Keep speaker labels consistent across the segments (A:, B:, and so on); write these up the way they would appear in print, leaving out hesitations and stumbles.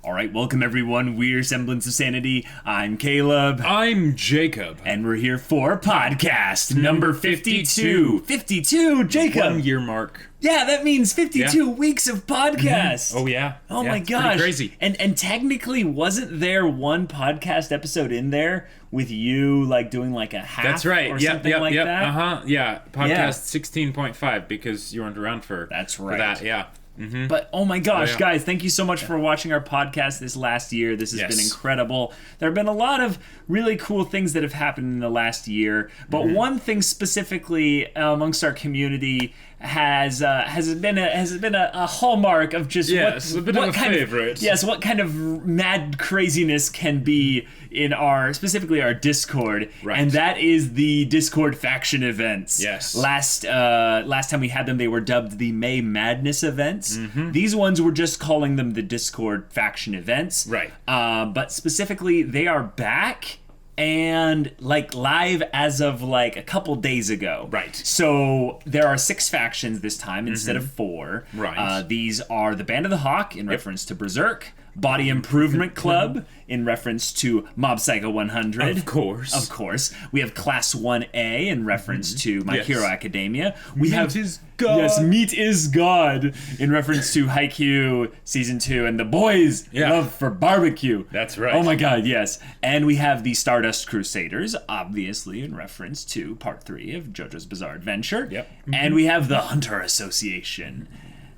A: All right, welcome everyone. We're Semblance of Sanity. I'm Caleb.
B: I'm Jacob.
A: And we're here for podcast number 52. 52, Jacob.
B: 1 year mark.
A: Yeah, that means 52 weeks of podcasts.
B: Oh, yeah.
A: Oh, my
B: it's
A: gosh.
B: crazy.
A: And technically, wasn't there one podcast episode in there with you, like, doing, like, a half
B: That's right.
A: or something like that?
B: Uh-huh. Yeah. Podcast
A: Yeah.
B: 16.5 because you weren't around for,
A: That's
B: for
A: right.
B: that. Yeah. Mm-hmm.
A: But oh my gosh,
B: yeah.
A: guys, thank you so much for watching our podcast this last year. This has been incredible. There have been a lot of really cool things that have happened in the last year, but one thing specifically amongst our community has been a hallmark of just what kind of mad craziness can be in specifically our Discord,
B: right.
A: and that is the Discord faction events.
B: Yes.
A: Last time we had them, they were dubbed the May Madness events. These ones we're just calling them the Discord faction events.
B: Right.
A: But specifically, they are back and like live as of like a couple days ago.
B: Right.
A: So there are 6 factions this time instead of 4.
B: Right.
A: These are the Band of the Hawk in reference to Berserk, Body Improvement Club in reference to Mob Psycho 100.
B: Of course.
A: We have Class 1A in reference to My Hero Academia. We have
B: is God.
A: Yes, Meat is God in reference to Haikyuu Season 2 and the boys' love for barbecue.
B: That's right.
A: Oh my god, yes. And we have the Stardust Crusaders, obviously in reference to Part 3 of JoJo's Bizarre Adventure.
B: Yep.
A: And we have the Hunter Association.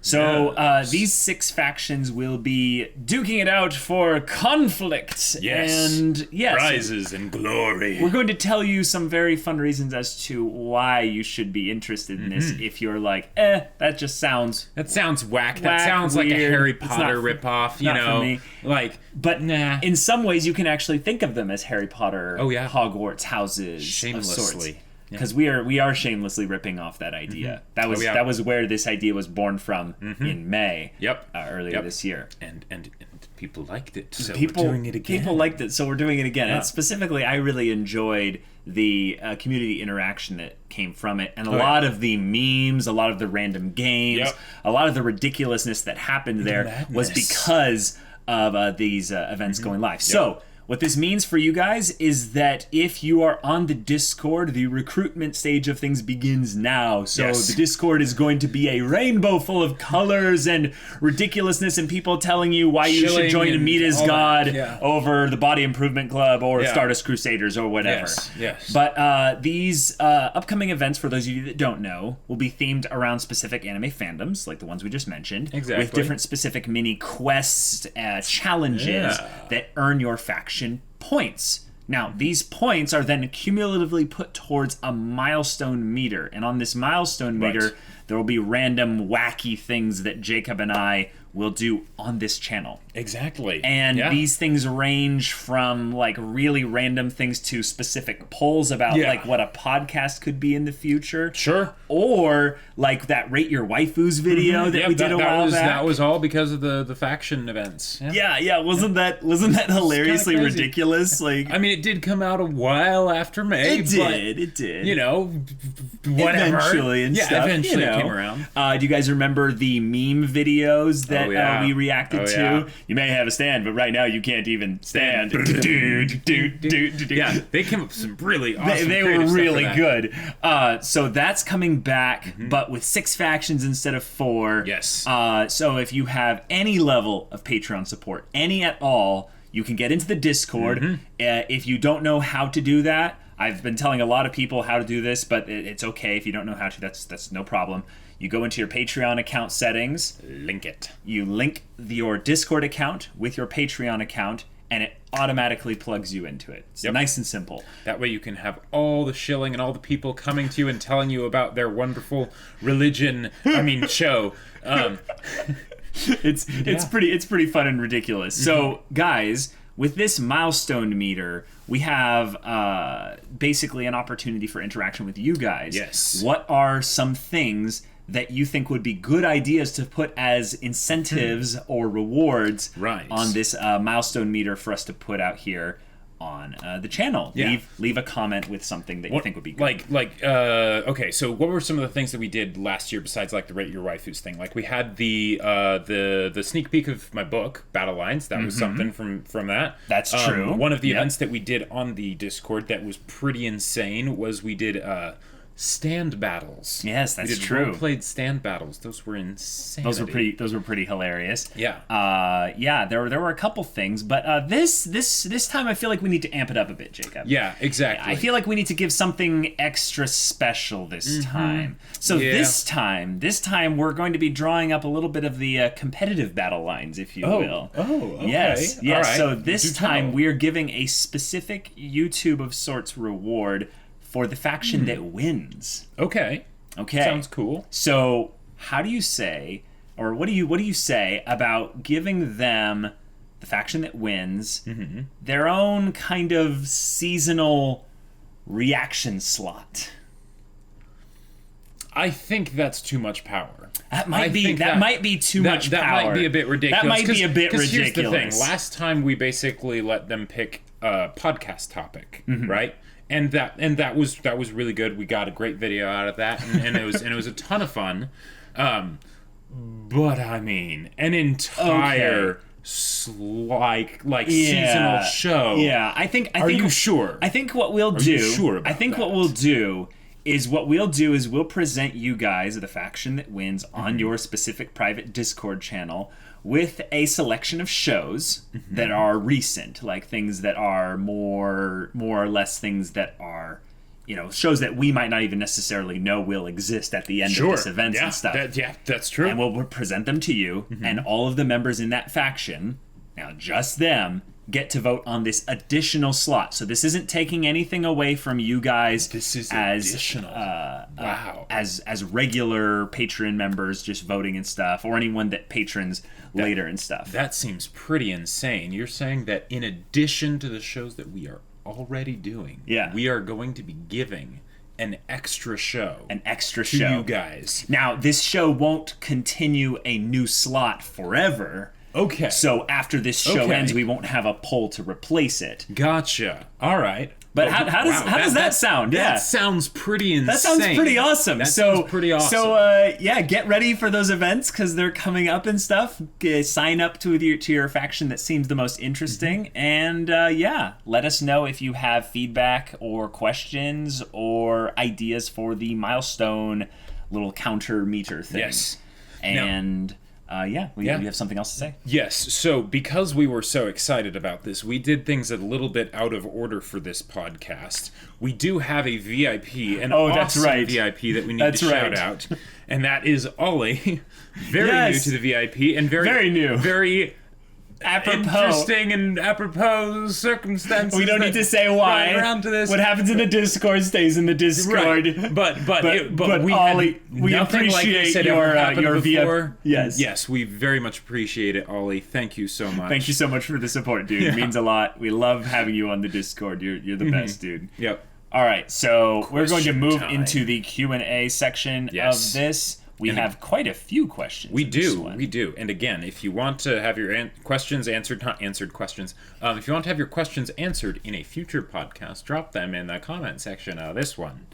A: So these 6 factions will be duking it out for conflict.
B: Yes.
A: And yes,
B: prizes and glory.
A: we're going to tell you some very fun reasons as to why you should be interested in this if you're like, that just sounds...
B: That sounds whack. That sounds
A: weird.
B: like a Harry
A: It's
B: Potter
A: not-
B: ripoff, you
A: not for
B: know.
A: me.
B: Like,
A: But
B: nah.
A: in some ways, you can actually think of them as Harry Potter, Hogwarts houses
B: Shamelessly.
A: Because we are shamelessly ripping off that idea. That was where this idea was born from in May. Earlier this year.
B: And people liked it, so
A: People
B: we're doing it again.
A: People liked it, so we're doing it again.
B: Yeah.
A: And specifically, I really enjoyed the community interaction that came from it, and a lot of the memes, a lot of the random games, a lot of the ridiculousness that happened there was because of these events going live. So what this means for you guys is that if you are on the Discord, the recruitment stage of things begins now. So the Discord is going to be a rainbow full of colors and ridiculousness and people telling you why you should join Meat is God over the Body Improvement Club or Stardust Crusaders or whatever.
B: Yes.
A: But these upcoming events, for those of you that don't know, will be themed around specific anime fandoms, like the ones we just mentioned, with different specific mini quests, challenges that earn your faction points. Now, these points are then cumulatively put towards a milestone meter, and on this milestone meter, there will be random wacky things that Jacob and I will do on this channel.
B: Exactly.
A: And these things range from like really random things to specific polls about like what a podcast could be in the future.
B: Sure.
A: Or like that Rate Your Waifus video that we did a while back.
B: That was all because of the faction events.
A: Yeah. Wasn't that hilariously ridiculous? Like,
B: I mean, it did come out a while after May.
A: It did.
B: You know, whatever.
A: Eventually and stuff.
B: Eventually
A: it
B: came around.
A: Do you guys remember the meme videos that we reacted to?
B: Yeah.
A: You may have a stand, but right now you can't even stand.
B: Yeah, they came up with some really awesome
A: They were really
B: stuff
A: good. So that's coming back, but with 6 factions instead of 4.
B: Yes.
A: So if you have any level of Patreon support, any at all, you can get into the Discord. If you don't know how to do that, I've been telling a lot of people how to do this, but it's okay if you don't know how to. That's no problem. You go into your Patreon account settings.
B: Link it.
A: You link your Discord account with your Patreon account, and it automatically plugs you into it. It's nice and simple.
B: That way you can have all the shilling and all the people coming to you and telling you about their wonderful show.
A: It's pretty fun and ridiculous. So, guys, with this milestone meter, we have basically an opportunity for interaction with you guys.
B: Yes.
A: What are some things that you think would be good ideas to put as incentives or rewards on this milestone meter for us to put out here? on the channel. Leave a comment with something that you think would be good.
B: Okay, so what were some of the things that we did last year besides like the Rate Your Waifus thing? Like we had the sneak peek of my book, Battle Lines. That was something from that.
A: That's true.
B: One of the events that we did on the Discord that was pretty insane was we did stand battles.
A: Yes, that's true.
B: We played stand battles. Those were insane.
A: Those were pretty hilarious.
B: Yeah.
A: There were a couple things, but this time I feel like we need to amp it up a bit, Jacob.
B: Yeah, exactly.
A: I feel like we need to give something extra special this time. So this time we're going to be drawing up a little bit of the competitive battle lines, if you will.
B: Oh, okay.
A: Yes.
B: All right.
A: So this time we are giving a specific YouTube of sorts reward for the faction that wins.
B: Okay. Sounds cool.
A: So, how do you say, or what do you say about giving them, the faction that wins, their own kind of seasonal reaction slot?
B: I think that's too much power.
A: That might be too much power.
B: That might be a bit ridiculous.
A: That might be a bit ridiculous.
B: Here's the thing. Last time we basically let them pick a podcast topic, right? And that was really good. We got a great video out of that, and it was a ton of fun. But I mean, an entire seasonal show.
A: Yeah, I think.
B: Are you sure?
A: I think what we'll do.
B: Are you sure about that?
A: What we'll do is we'll present you guys the faction that wins on your specific private Discord channel with a selection of shows that are recent, like things that are more or less things that are, shows that we might not even necessarily know will exist at the end of this event and stuff.
B: That's true.
A: And we'll present them to you, and all of the members in that faction, now just them, get to vote on this additional slot. So this isn't taking anything away from you guys.
B: This is
A: as
B: additional. Wow.
A: As regular Patreon members just voting and stuff, or anyone that patrons later and stuff.
B: That seems pretty insane. You're saying that in addition to the shows that we are already doing, we are going to be giving an extra show. To you guys.
A: Now, this show won't continue a new slot forever.
B: Okay.
A: So after this show ends, we won't have a poll to replace it.
B: Gotcha. All right.
A: But how does that sound?
B: That sounds pretty insane.
A: That sounds pretty awesome.
B: Sounds pretty awesome.
A: So get ready for those events because they're coming up and stuff. Sign up to your faction that seems the most interesting, and let us know if you have feedback or questions or ideas for the milestone little counter meter thing.
B: Yes.
A: And. We have something else to say.
B: Yes, so because we were so excited about this, we did things a little bit out of order for this podcast. We do have a VIP,
A: that's right.
B: VIP that we need to shout out, and that is Ollie, very new to the VIP, and very new. Very interesting and apropos circumstances.
A: We don't need to say why.
B: Around to this.
A: What happens in the Discord stays in the Discord.
B: Right. But we
A: Ollie, we appreciate your
B: VIP.
A: Yes,
B: we very much appreciate it, Ollie. Thank you so much.
A: Thank you so much for the support, dude. It means a lot. We love having you on the Discord. You're the best, dude.
B: Yep.
A: All right, so we're going to move into the Q&A section of this. We have quite a few questions.
B: We do. And again, if you want to have your questions answered, not answered questions, if you want to have your questions answered in a future podcast, drop them in the comment section of this one.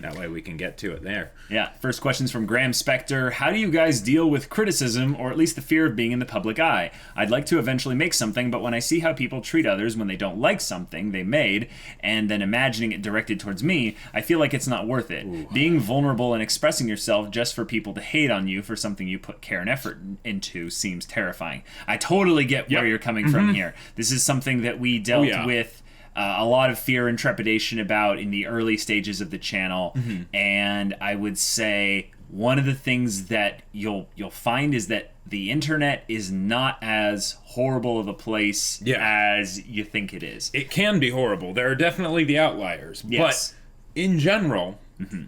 B: That way we can get to it there. Yeah.
A: First question's from Graham Spector. How do you guys deal with criticism, or at least the fear of being in the public eye? I'd like to eventually make something, but when I see how people treat others when they don't like something they made, and then imagining it directed towards me, I feel like it's not worth it. Ooh. Being vulnerable and expressing yourself just for people to hate on you for something you put care and effort into seems terrifying. I totally get where you're coming from here. This is something that we dealt with a lot of fear and trepidation about in the early stages of the channel, and I would say one of the things that you'll find is that the internet is not as horrible of a place as you think it is.
B: It can be horrible. There are definitely the outliers, but in general,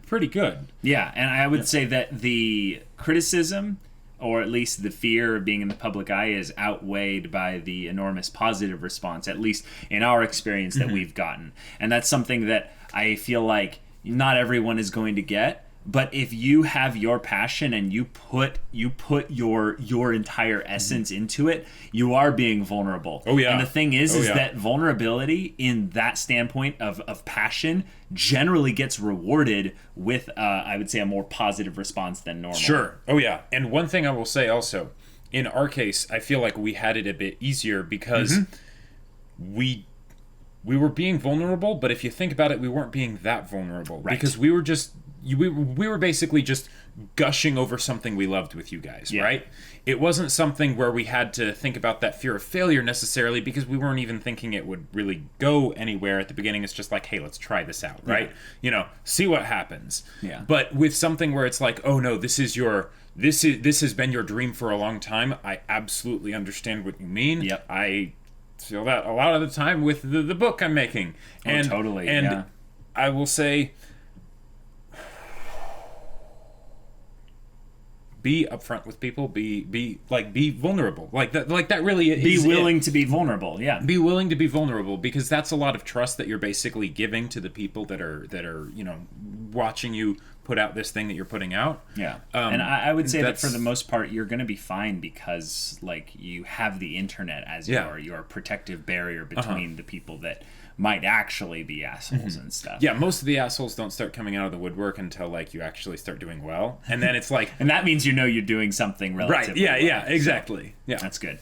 B: pretty good.
A: Yeah, and I would say that the criticism, or at least the fear of being in the public eye, is outweighed by the enormous positive response, at least in our experience that we've gotten. And that's something that I feel like not everyone is going to get, But if you have your passion and you put your entire essence into it, you are being vulnerable.
B: Oh yeah.
A: And the thing is that vulnerability in that standpoint of passion generally gets rewarded with I would say a more positive response than normal.
B: Sure. Oh yeah. And one thing I will say also, in our case, I feel like we had it a bit easier because we were being vulnerable, but if you think about it, we weren't being that vulnerable because we were just we were basically just gushing over something we loved with you guys, right? It wasn't something where we had to think about that fear of failure necessarily because we weren't even thinking it would really go anywhere at the beginning. It's just like, hey, let's try this out, right? You know, see what happens.
A: Yeah.
B: But with something where it's like, oh no, this has been your dream for a long time. I absolutely understand what you mean.
A: Yep.
B: I feel that a lot of the time with the book I'm making. And,
A: totally.
B: And I will say, be upfront with people. Be vulnerable. Like that really is.
A: Be willing to be vulnerable. Yeah.
B: Be willing to be vulnerable because that's a lot of trust that you're basically giving to the people that are watching you put out this thing that you're putting out.
A: Yeah. And I would say that for the most part, you're going to be fine because like you have the internet as your protective barrier between the people that might actually be assholes and stuff.
B: Yeah, most of the assholes don't start coming out of the woodwork until like you actually start doing well, and then it's like,
A: and that means you're doing something relatively
B: right. Yeah,
A: well.
B: exactly. Yeah,
A: that's good.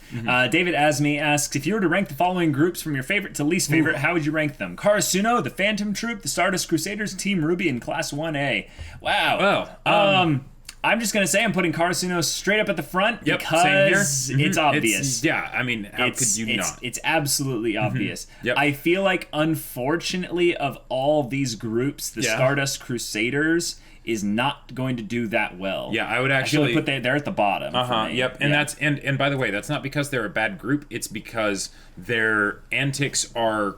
A: David Asme asks, if you were to rank the following groups from your favorite to least favorite, how would you rank them? Karasuno, the Phantom Troop, the Stardust Crusaders, Team Ruby, and Class 1A. Wow. Well, I'm just going to say I'm putting Karasuno straight up at the front because it's obvious.
B: I mean, how could you not?
A: It's absolutely obvious.
B: Yep.
A: I feel like, unfortunately, of all these groups, the Stardust Crusaders is not going to do that well.
B: Yeah, I would actually
A: put they're at the bottom.
B: Yep. And that's and by the way, that's not because they're a bad group. It's because their antics are.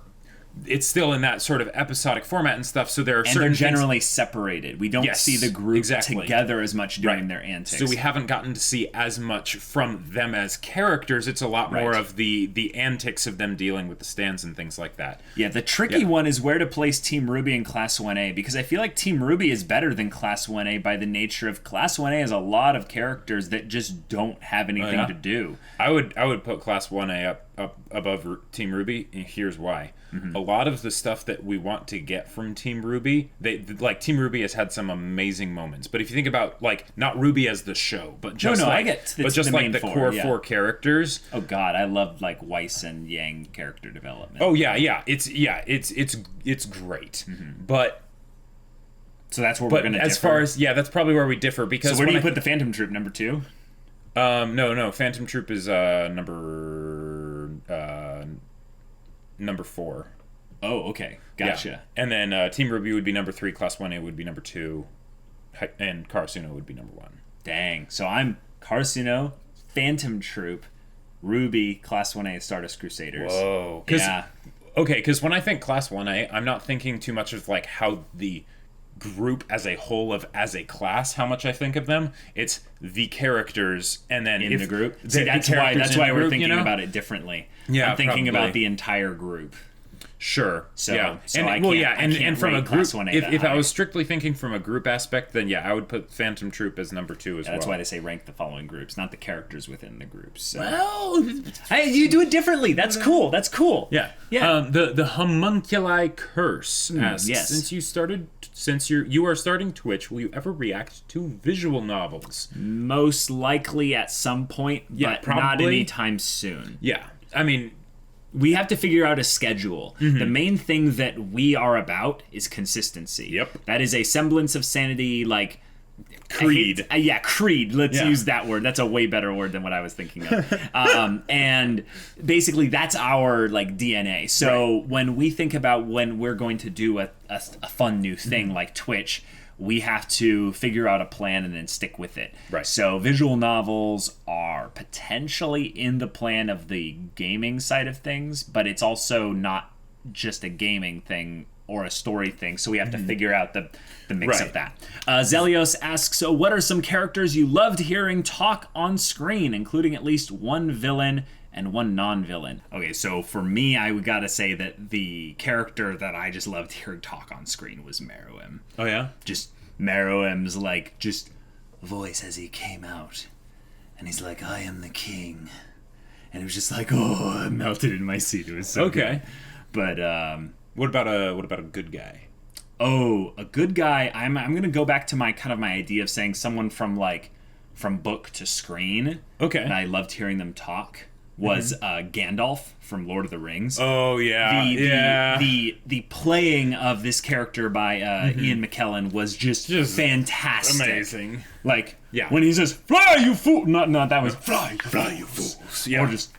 B: It's still in that sort of episodic format and stuff, so there are certain
A: they're generally separated. We don't see the group together as much doing their antics.
B: So we haven't gotten to see as much from them as characters. It's a lot more of the antics of them dealing with the stands and things like that.
A: Yeah, the tricky one is where to place Team Ruby in Class 1A, because I feel like Team Ruby is better than Class 1A by the nature of Class 1A has a lot of characters that just don't have anything to do.
B: I would put Class 1A up above Team Ruby, and here's why. A lot of the stuff that we want to get from Team Ruby, Team Ruby has had some amazing moments. But if you think about not Ruby as the show, but just the core four characters.
A: Oh God, I love Weiss and Yang character development.
B: Oh yeah, it's great, but.
A: So that's where we're going to differ.
B: As far as that's probably where we differ because.
A: So where do you put the Phantom Troop, number 2?
B: No, Phantom Troop is number 4.
A: Oh, okay. Gotcha.
B: Yeah. And then Team Ruby would be number 3, Class 1A would be number 2, and Karasuno would be number 1.
A: Dang. So I'm Karasuno, Phantom Troop, Ruby, Class 1A, Stardust Crusaders.
B: Whoa. Yeah. Okay, because when I think Class 1A, I'm not thinking too much of how the group as a whole as a class, how much I think of them. It's the characters, and then
A: in the group. See, that's why we're thinking about it differently.
B: Yeah,
A: I'm thinking about the entire group.
B: Sure.
A: So,
B: yeah.
A: So and
B: from a group, if I was strictly thinking from a group aspect, then I would put Phantom Troop as number 2 as well.
A: That's why they say rank the following groups, not the characters within the groups. So.
B: Well,
A: you do it differently. That's cool.
B: Yeah. The homunculi curse asks,
A: yes.
B: Since you are starting Twitch, will you ever react to visual novels?
A: Most likely at some point, but probably not anytime soon.
B: Yeah. I mean,
A: we have to figure out a schedule. The main thing that we are about is consistency.
B: Yep.
A: That is a semblance of sanity,
B: creed.
A: Creed. Let's use that word. That's a way better word than what I was thinking of. And basically, that's our DNA. So when we think about when we're going to do a fun new thing like Twitch, we have to figure out a plan and then stick with it.
B: Right.
A: So visual novels are potentially in the plan of the gaming side of things, but it's also not just a gaming thing or a story thing, so we have to figure out the mix of that. Zelios asks, so what are some characters you loved hearing talk on screen, including at least one villain and one non-villain? Okay, so for me, I would gotta say that the character that I just loved hearing talk on screen was Meruem.
B: Oh yeah?
A: Just Meruem's like just voice as he came out, and he's like, "I am the king," and it was just like, oh, I melted in my seat. It was so good. But
B: what about a good guy?
A: Oh, a good guy. I'm gonna go back to my idea of saying someone from book to screen.
B: Okay.
A: And I loved hearing them talk. Was Gandalf from Lord of the Rings.
B: Oh yeah,
A: the playing of this character by Ian McKellen was just fantastic,
B: amazing.
A: Like when he says "Fly, you fool!" Not that was "Fly, you fools!"
B: Yeah.
A: Or just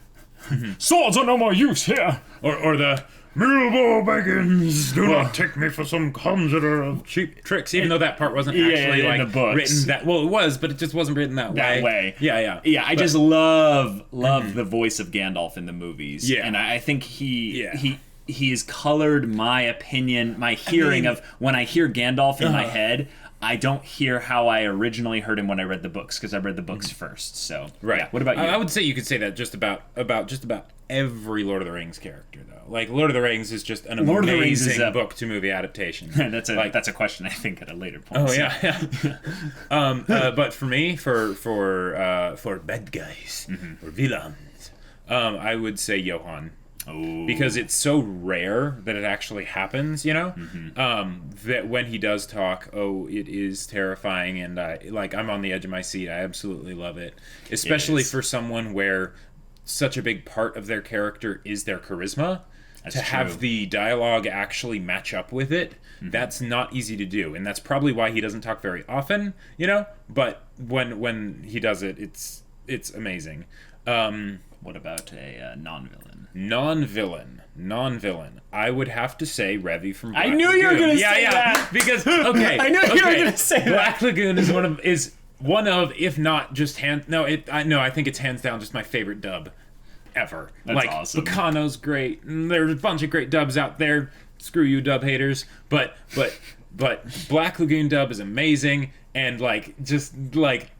A: "Swords are no more use here."
B: Or the Bilbo Baggins, do not take me for some conjurer of cheap tricks. Even though that part wasn't actually
A: in the books.
B: Written that well, it was, but it just wasn't written that way. Yeah.
A: I just love the voice of Gandalf in the movies.
B: Yeah,
A: and I think he has colored my opinion, my hearing of when I hear Gandalf in my head. I don't hear how I originally heard him when I read the books, because I read the books first. So yeah. What about you?
B: I would say you could say that just about every Lord of the Rings character, though. Like Lord of the Rings is just an amazing book to book-to-movie adaptation.
A: That's a question I think at a later point.
B: Oh yeah. But for me, for bad guys or villains, I would say Johann.
A: Oh.
B: Because it's so rare that it actually happens, you know? That when he does talk, it is terrifying, and I'm on the edge of my seat. I absolutely love it. Especially for someone where such a big part of their character is their charisma.
A: That's
B: to
A: true.
B: have the dialogue actually match up with it, that's not easy to do. And that's probably why he doesn't talk very often, you know? But when he does it, it's amazing.
A: What about a non-villain?
B: Non-villain. I would have to say Revy from Black
A: I knew you were going to say that.
B: Because okay,
A: I knew you were going to say that.
B: Black Lagoon is one of if not just I think it's hands down just my favorite dub ever.
A: That's awesome.
B: Bacano's great. There's a bunch of great dubs out there. Screw you, dub haters. But Black Lagoon dub is amazing. And just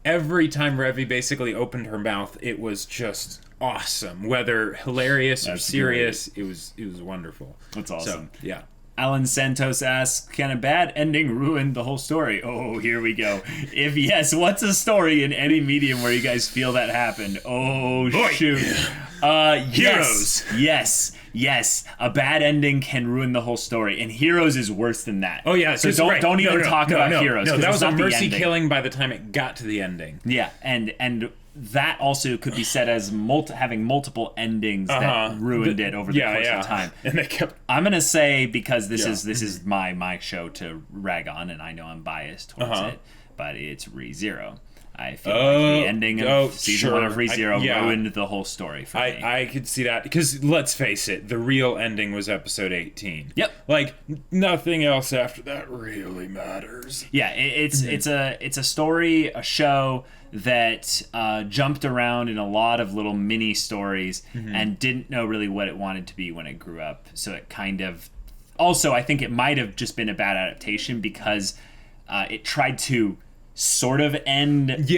B: every time Revy basically opened her mouth, it was just awesome. Whether hilarious or serious, it was wonderful.
A: That's awesome.
B: So, yeah.
A: Alan Santos asks, can a bad ending ruin the whole story? Oh, here we go. If yes, what's a story in any medium where you guys feel that happened? Oh, shoot.
B: Heroes.
A: Yes. A bad ending can ruin the whole story, and Heroes is worse than that.
B: Oh yeah,
A: so don't even talk about Heroes.
B: No, that was a mercy killing by the time it got to the ending.
A: Yeah, and that also could be said as having multiple endings that ruined it over the course of time.
B: And they kept.
A: I'm gonna say, because this is my show to rag on, and I know I'm biased towards it, but it's ReZero. I feel like the ending of season 1 of ReZero ruined the whole story for me.
B: I could see that, because let's face it, the real ending was episode 18.
A: Yep.
B: Nothing else after that really matters.
A: Yeah, it's a story, a show that jumped around in a lot of little mini stories and didn't know really what it wanted to be when it grew up. So it kind of... Also, I think it might have just been a bad adaptation, because it tried to sort of end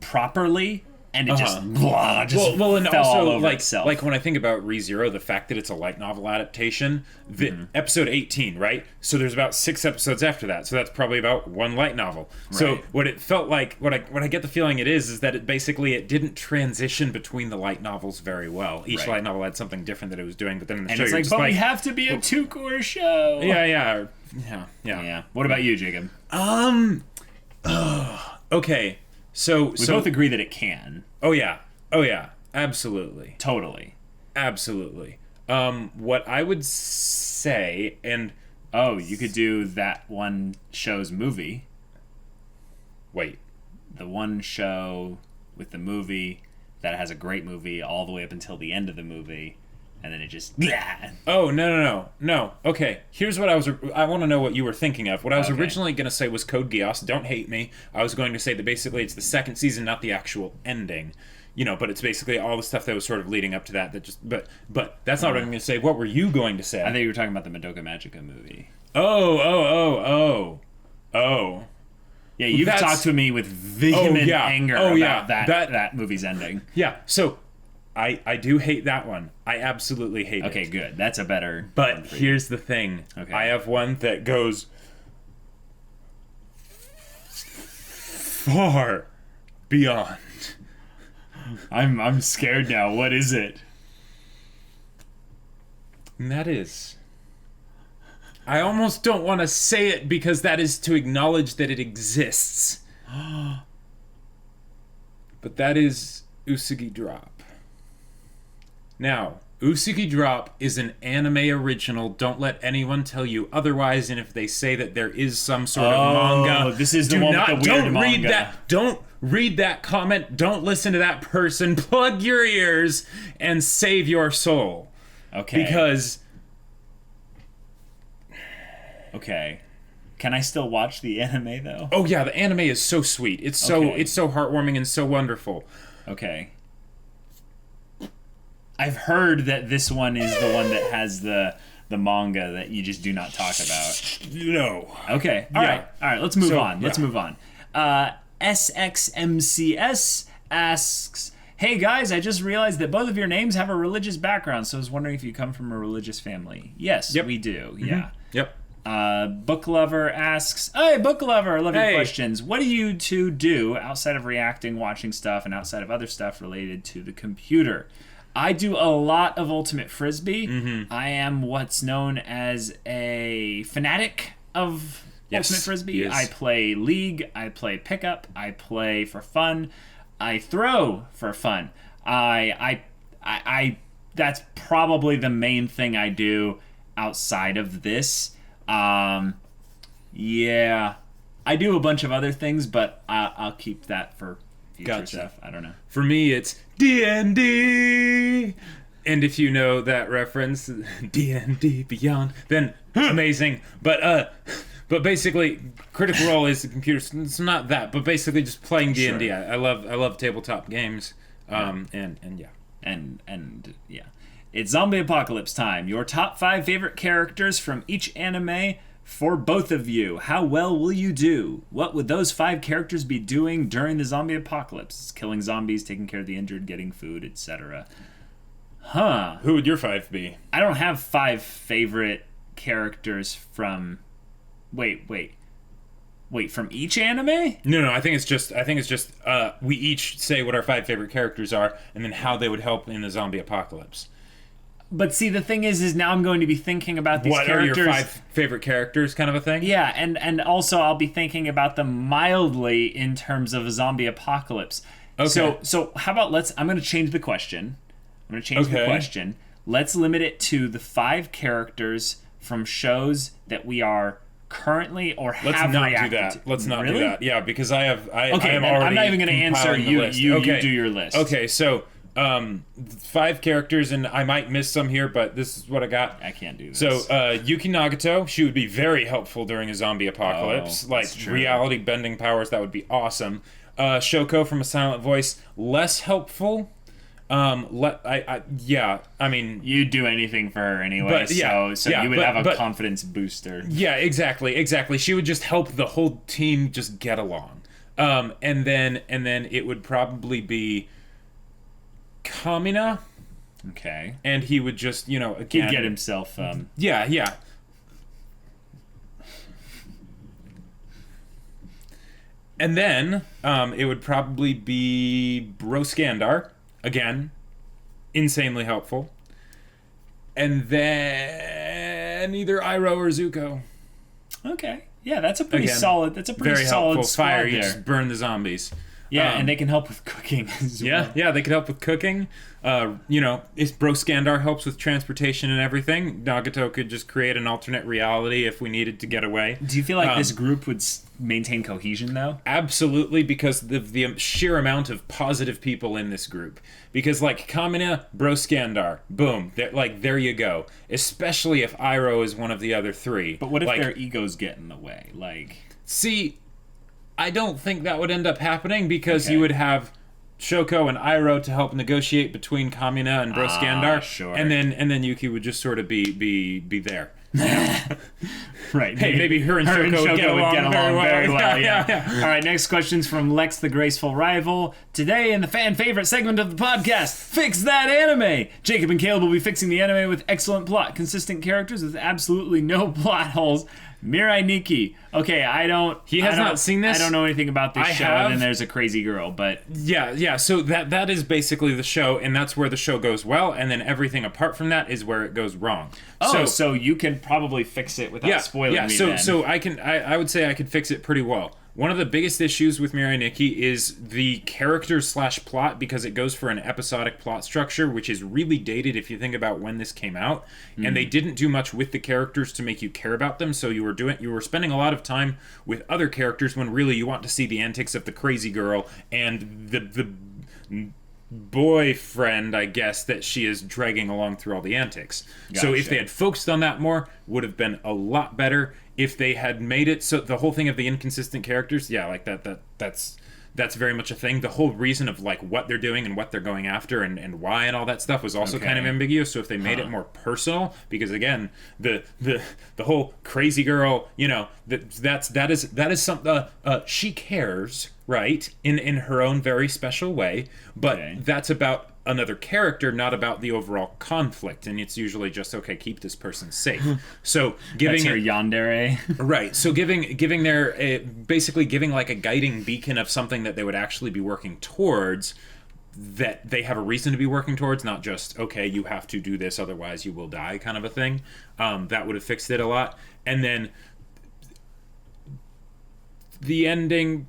A: properly, and it just and
B: also
A: all over itself.
B: When I think about ReZero, the fact that it's a light novel adaptation, episode 18, right? So there's about 6 episodes after that, so that's probably about 1 light novel. Right. So what it felt like, what I get the feeling it is that it didn't transition between the light novels very well. Each light novel had something different that it was doing, but then in the show,
A: it's we have to be a 2-core show.
B: Yeah.
A: What about you, Jacob?
B: Okay, so
A: we both agree that it can.
B: Oh yeah, absolutely,
A: totally,
B: absolutely. What I would say, and
A: you could do that one show's movie.
B: Wait,
A: the one show with the movie that has a great movie all the way up until the end of the movie. And then it just...
B: Oh, no. Okay, here's what I want to know what you were thinking of. What I was originally going to say was Code Geass. Don't hate me. I was going to say that basically it's the second season, not the actual ending. But it's basically all the stuff that was sort of leading up to that just... But that's not what I'm going to say. What were you going to say?
A: I think you were talking about the Madoka Magica movie.
B: Oh.
A: Yeah, you've talked to me with vehement anger about that movie's ending.
B: Yeah, so... I do hate that one. I absolutely hate it.
A: Okay, good. That's a better...
B: But here's the thing.
A: Okay.
B: I have one that goes... far beyond.
A: I'm scared now. What is it?
B: And that is... I almost don't want to say it because that is to acknowledge that it exists. But that is Usagi Drop. Now, Usagi Drop is an anime original. Don't let anyone tell you otherwise. And if they say that there is some sort of manga,
A: this is the one with the weird
B: don't
A: manga.
B: read that. Don't read that comment. Don't listen to that person. Plug your ears and save your soul.
A: Okay.
B: Because...
A: Okay. Can I still watch the anime though?
B: Oh yeah, the anime is so sweet. It's so heartwarming and so wonderful.
A: Okay. I've heard that this one is the one that has the manga that you just do not talk about.
B: No.
A: Okay. All right. Let's move on. Let's move on. SXMCS asks, "Hey guys, I just realized that both of your names have a religious background, so I was wondering if you come from a religious family." Yes, we do. Mm-hmm. Yeah.
B: Yep.
A: Book Lover asks, "Hey, Book Lover, I love your questions. What do you two do outside of reacting, watching stuff, and outside of other stuff related to the computer?" I do a lot of Ultimate Frisbee. Mm-hmm. I am what's known as a fanatic of Ultimate Frisbee. Yes. I play League, I play Pickup, I play for fun, I throw for fun. I that's probably the main thing I do outside of this. Yeah, I do a bunch of other things, but I'll keep that for future stuff. I don't know.
B: For me, it's D&D. And if you know that reference, D&D Beyond, then amazing. But basically, Critical Role is the computer. It's not that, but basically just playing D&D. Sure. I love tabletop games. And yeah. It's zombie apocalypse time. Your top 5 favorite characters from each anime for both of you. How well will you do? What would those 5 characters be doing during the zombie apocalypse? Killing zombies, taking care of the injured, getting food, etc. Huh. Who would your 5 be?
A: I don't have 5 favorite characters from... Wait, from each anime?
B: No, I think it's just we each say what our 5 favorite characters are and then how they would help in the zombie apocalypse.
A: But see, the thing is now I'm going to be thinking about these characters.
B: What are your 5 favorite characters, kind of a thing?
A: Yeah, and also I'll be thinking about them mildly in terms of a zombie apocalypse. Okay. So how about I'm going to change the question. The question. Let's limit it to the 5 characters from shows that we are currently or have reacted to.
B: Let's not do that. Yeah, because I am already.
A: I'm not even going to answer you. You do your list.
B: Okay, so 5 characters, and I might miss some here, but this is what I got.
A: I can't do this.
B: So Yuki Nagato, she would be very helpful during a zombie apocalypse. Reality bending powers, that would be awesome. Shoko from A Silent Voice, less helpful. I mean,
A: you'd do anything for her anyway, so you would have a confidence booster.
B: Yeah, exactly. She would just help the whole team just get along. And then it would probably be Kamina.
A: Okay.
B: And he would just, again,
A: he'd get himself
B: Yeah. And then it would probably be Broskandar. Again, insanely helpful. And then either Iroh or Zuko.
A: Okay. Yeah, that's a pretty solid. That's a pretty solid squad
B: fire.
A: There.
B: You just burn the zombies.
A: Yeah, and they can help with cooking as well.
B: Yeah, they can help with cooking. If Broskandar helps with transportation and everything, Nagato could just create an alternate reality if we needed to get away.
A: Do you feel like this group would maintain cohesion, though?
B: Absolutely, because the sheer amount of positive people in this group. Because, Kamina, Broskandar, boom, there you go. Especially if Iroh is one of the other 3.
A: But what if their egos get in the way?
B: See, I don't think that would end up happening because you would have Shoko and Iroh to help negotiate between Kamina and Broskandar.
A: Sure.
B: And then Yuki would just sort of be there.
A: Right.
B: Hey, maybe her and Shoko would get along very well.
A: Yeah. All right, next question's from Lex the Graceful Rival. Today, in the fan favorite segment of the podcast, Fix That Anime! Jacob and Caleb will be fixing the anime with excellent plot, consistent characters with absolutely no plot holes. Mirai Nikki. Okay, He has not seen this? I don't know anything about this show, and then there's a crazy girl, but...
B: Yeah, so that is basically the show, and that's where the show goes well, and then everything apart from that is where it goes wrong.
A: Oh, so you can probably fix it without spoiling me then.
B: So I would say I could fix it pretty well. One of the biggest issues with Mirai Nikki is the character/plot, because it goes for an episodic plot structure, which is really dated if you think about when this came out. And they didn't do much with the characters to make you care about them, so you were spending a lot of time with other characters when really you want to see the antics of the crazy girl and the boyfriend, I guess, that she is dragging along through all the antics. Gotcha. So if they had focused on that more, would have been a lot better. If they had made it so the whole thing of the inconsistent characters, like that's very much a thing. The whole reason of like what they're doing and what they're going after and why and all that stuff was also kind of ambiguous. So if they made it more personal, because again, the whole crazy girl, that is something she cares, right, in her own very special way, but that's about another character, not about the overall conflict, and it's usually just keep this person safe. So giving
A: that's her yandere.
B: Right. So giving their basically giving like a guiding beacon of something that they would actually be working towards, that they have a reason to be working towards, not just you have to do this otherwise you will die kind of a thing. That would have fixed it a lot. And then the ending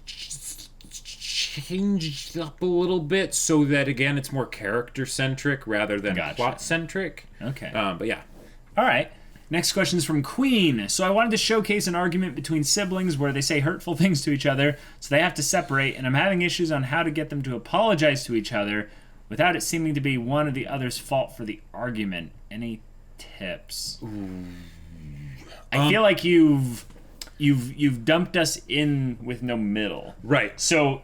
B: changed up a little bit so that again it's more character centric rather than plot centric.
A: Okay.
B: But yeah.
A: All right. Next question is from Queen. So I wanted to showcase an argument between siblings where they say hurtful things to each other, so they have to separate, and I'm having issues on how to get them to apologize to each other without it seeming to be one or the other's fault for the argument. Any tips? I feel like you've dumped us in with no middle.
B: Right.
A: So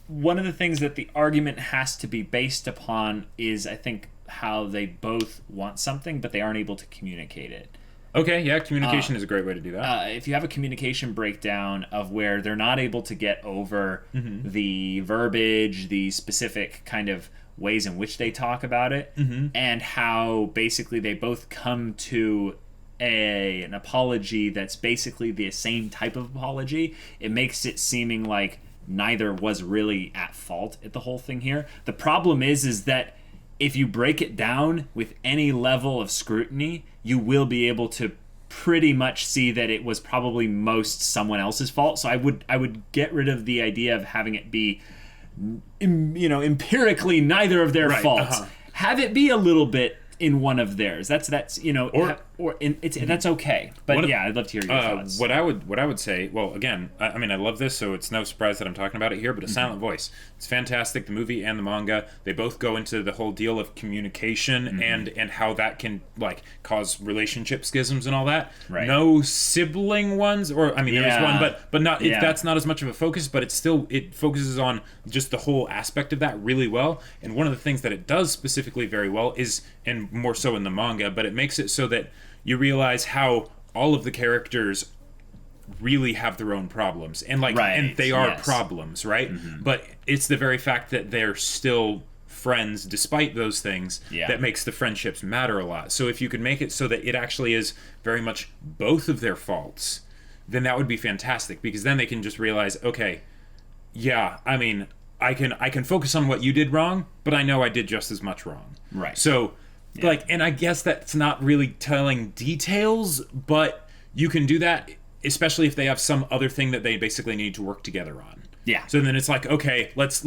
A: one of the things that the argument has to be based upon is, I think, how they both want something, but they aren't able to communicate it.
B: Okay, yeah, communication is a great way to do that.
A: If you have a communication breakdown of where they're not able to get over the verbiage, the specific kind of ways in which they talk about it, and how basically they both come to an apology that's basically the same type of apology, it makes it seeming like neither was really at fault at the whole thing here. The problem is that if you break it down with any level of scrutiny, you will be able to pretty much see that it was probably most someone else's fault. So I would get rid of the idea of having it be, empirically neither of their faults. Have it be a little bit in one of theirs. That's that's okay. But I'd love to hear your thoughts.
B: What I would say, well, again, I mean, I love this, so it's no surprise that I'm talking about it here. But A Silent Voice, it's fantastic. The movie and the manga, they both go into the whole deal of communication and how that can like cause relationship schisms and all that.
A: Right.
B: No sibling ones, or I mean, there is one, but not. That's not as much of a focus. But it focuses on just the whole aspect of that really well. And one of the things that it does specifically very well is, and more so in the manga, but it makes it so that you realize how all of the characters really have their own problems, and and they are problems, right? But it's the very fact that they're still friends despite those things that makes the friendships matter a lot. So if you could make it so that it actually is very much both of their faults, then that would be fantastic, because then they can just realize, okay, I mean, I can focus on what you did wrong, but I know I did just as much wrong.
A: Right.
B: So and I guess that's not really telling details, but you can do that, especially if they have some other thing that they basically need to work together on.
A: Yeah.
B: So then it's like, okay, let's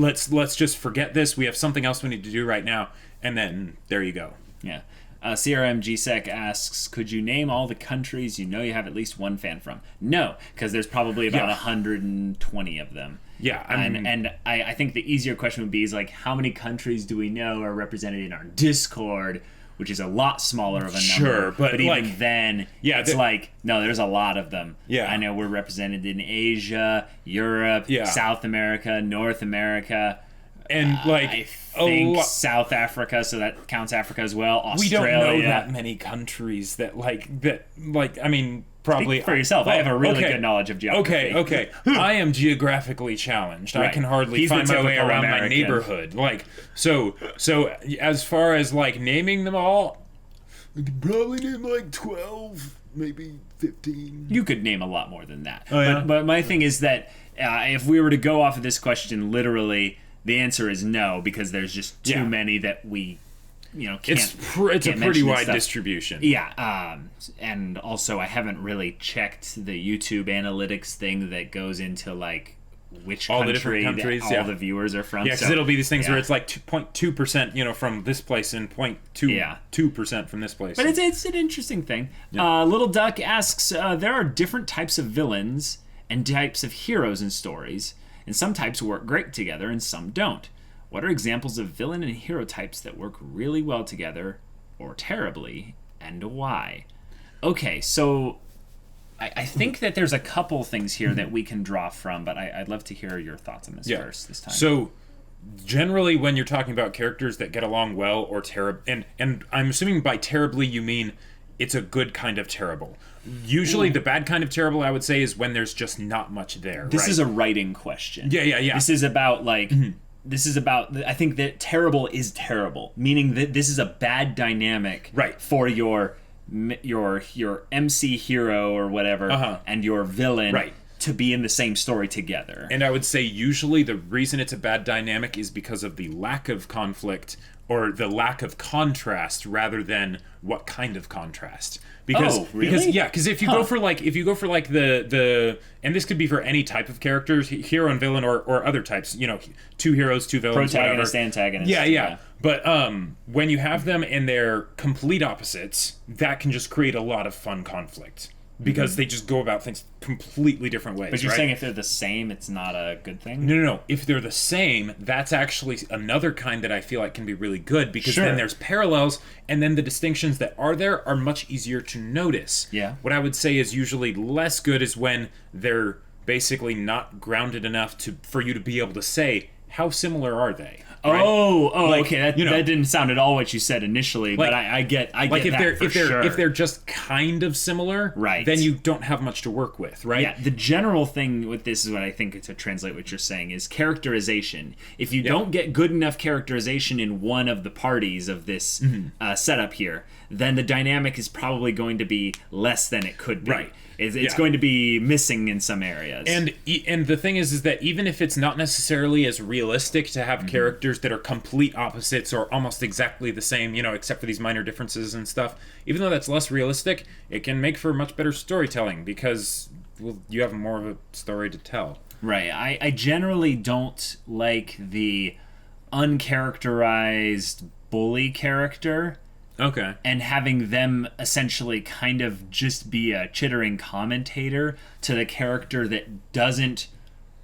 B: just forget this. We have something else we need to do right now, and then there you go.
A: Yeah. CRM GSEC asks, could you name all the countries you have at least one fan from? No, because there's probably about 120 of them.
B: Yeah,
A: and I think the easier question would be like, how many countries do we know are represented in our Discord, which is a lot smaller of a number.
B: Sure, but
A: even then, it's no, there's a lot of them.
B: Yeah.
A: I know we're represented in Asia, Europe, South America, North America,
B: and
A: I think South Africa, so that counts Africa as well. Australia.
B: We don't know that many countries that I mean, probably
A: Speak for yourself. I have a really good knowledge of geography.
B: Okay. I am geographically challenged. Right. I can hardly find my way around my neighborhood. Like, so as far as like naming them all, I could probably name like 12, maybe 15.
A: You could name a lot more than that.
B: Oh, yeah?
A: But my thing is that if we were to go off of this question literally, the answer is no, because there's just too many that we, can't.
B: It's a pretty wide distribution.
A: Yeah, and also I haven't really checked the YouTube analytics thing that goes into like which
B: all
A: country
B: the different countries,
A: all the viewers are from.
B: Yeah, because it'll be these things where it's like 0.2%, from this place and 0.2% from this place.
A: But it's an interesting thing. Yeah. Little Duck asks, there are different types of villains and types of heroes in stories, and some types work great together and some don't. What are examples of villain and hero types that work really well together, or terribly, and why? Okay, so I think that there's a couple things here that we can draw from, but I'd love to hear your thoughts on this first this time.
B: So, generally, when you're talking about characters that get along well or terrible, and I'm assuming by terribly you mean it's a good kind of terrible. Usually, the bad kind of terrible, I would say, is when there's just not much there.
A: This is a writing question.
B: Yeah.
A: This is about like. This is about, I think that terrible is terrible, meaning that this is a bad dynamic for your MC hero or whatever and your villain to be in the same story together.
B: And I would say usually the reason it's a bad dynamic is because of the lack of conflict or the lack of contrast rather than what kind of contrast. Because if you go for the and this could be for any type of characters, hero and villain or other types, two heroes, two villains,
A: protagonist, antagonist.
B: Yeah. But when you have them and they're complete opposites, that can just create a lot of fun conflict. Because they just go about things completely different ways.
A: But you're saying if they're the same, it's not a good thing?
B: No. If they're the same, that's actually another kind that I feel like can be really good, because then there's parallels, and then the distinctions that are there are much easier to notice.
A: Yeah.
B: What I would say is usually less good is when they're basically not grounded enough for you to be able to say, how similar are they?
A: Right? Okay. That didn't sound at all what you said initially, but I get
B: if they're just kind of similar, then you don't have much to work with, right?
A: Yeah. The general thing with this is what I think to translate what you're saying is characterization. If you don't get good enough characterization in one of the parties of this setup here, then the dynamic is probably going to be less than it could be.
B: Right.
A: It's going to be missing in some areas.
B: And the thing is that even if it's not necessarily as realistic to have characters that are complete opposites or almost exactly the same, except for these minor differences and stuff, even though that's less realistic, it can make for much better storytelling because you have more of a story to tell.
A: Right. I generally don't like the uncharacterized bully character.
B: Okay.
A: And having them essentially kind of just be a chittering commentator to the character that doesn't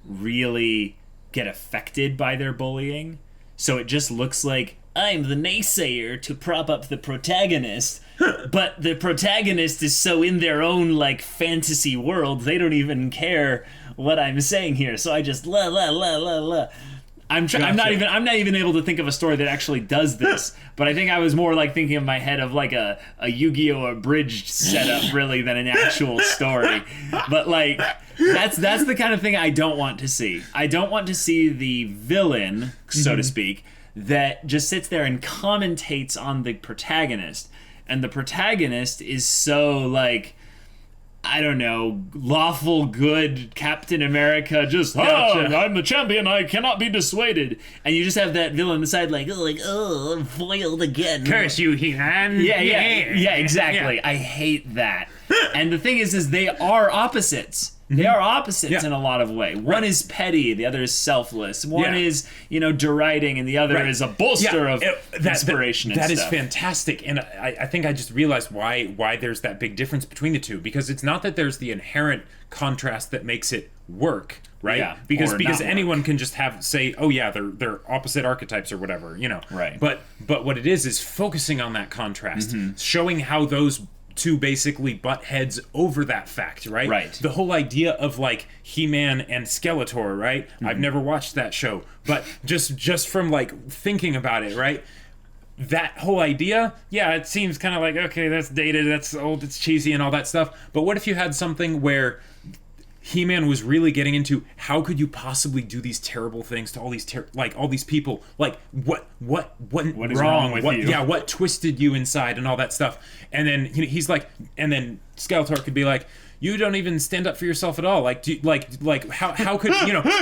A: really get affected by their bullying. So it just looks like, I'm the naysayer to prop up the protagonist, but the protagonist is so in their own, fantasy world, they don't even care what I'm saying here. So I just la la la la la. I'm not even able to think of a story that actually does this, but I think I was more thinking in my head of a Yu-Gi-Oh! Abridged setup really than an actual story. But that's the kind of thing I don't want to see. I don't want to see the villain, so to speak, that just sits there and commentates on the protagonist, and the protagonist is so I don't know, lawful good Captain America, just, I'm the champion, I cannot be dissuaded. And you just have that villain on the side I'm foiled again.
B: Curse you, He-Man.
A: Yeah, exactly. Yeah. I hate that. And the thing is they are opposites. They are opposites in a lot of ways. One is petty, the other is selfless. One is, deriding, and the other is a bolster of inspiration and stuff.
B: That is fantastic. And I think I just realized why there's that big difference between the two. Because it's not that there's the inherent contrast that makes it work, right?
A: Yeah,
B: because anyone can just say, they're opposite archetypes or whatever,
A: Right.
B: But what it is focusing on that contrast, showing how those two basically butt heads over that fact, right?
A: Right.
B: The whole idea of He-Man and Skeletor, right? I've never watched that show, but just from thinking about it, right? that whole idea, yeah, it seems kind of like, okay, that's dated, that's old, it's cheesy and all that stuff. But what if you had something where He-Man was really getting into how could you possibly do these terrible things to all these all these people? Like what
A: is wrong with you?
B: Yeah, what twisted you inside and all that stuff? And then he's like, and then Skeletor could be like, you don't even stand up for yourself at all. Like, how could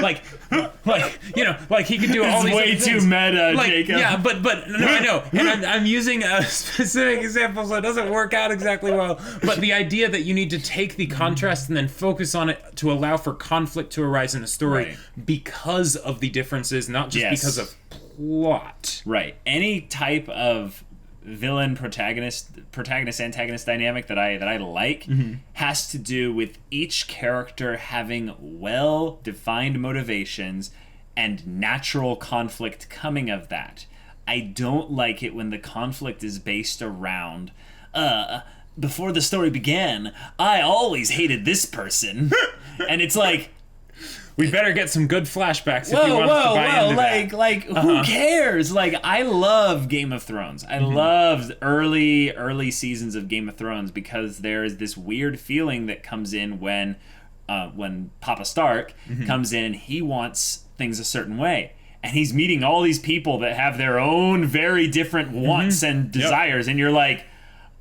B: like he could do all these
A: way too
B: things.
A: Meta,
B: like,
A: Jacob.
B: Yeah, but no, I know, and I'm using a specific example, so it doesn't work out exactly well. But the idea that you need to take the contrast and then focus on it to allow for conflict to arise in a story because of the differences, not just because of plot.
A: Right. Any type of villain protagonist antagonist dynamic that I like has to do with each character having well defined motivations and natural conflict coming of that. I don't like it when the conflict is based around before the story began, I always hated this person. And it's like,
B: we better get some good flashbacks if you want us to buy into that.
A: Like, who cares? Like, I love Game of Thrones. I loved early seasons of Game of Thrones because there is this weird feeling that comes in when Papa Stark comes in and he wants things a certain way. And he's meeting all these people that have their own very different wants and desires. And you're like,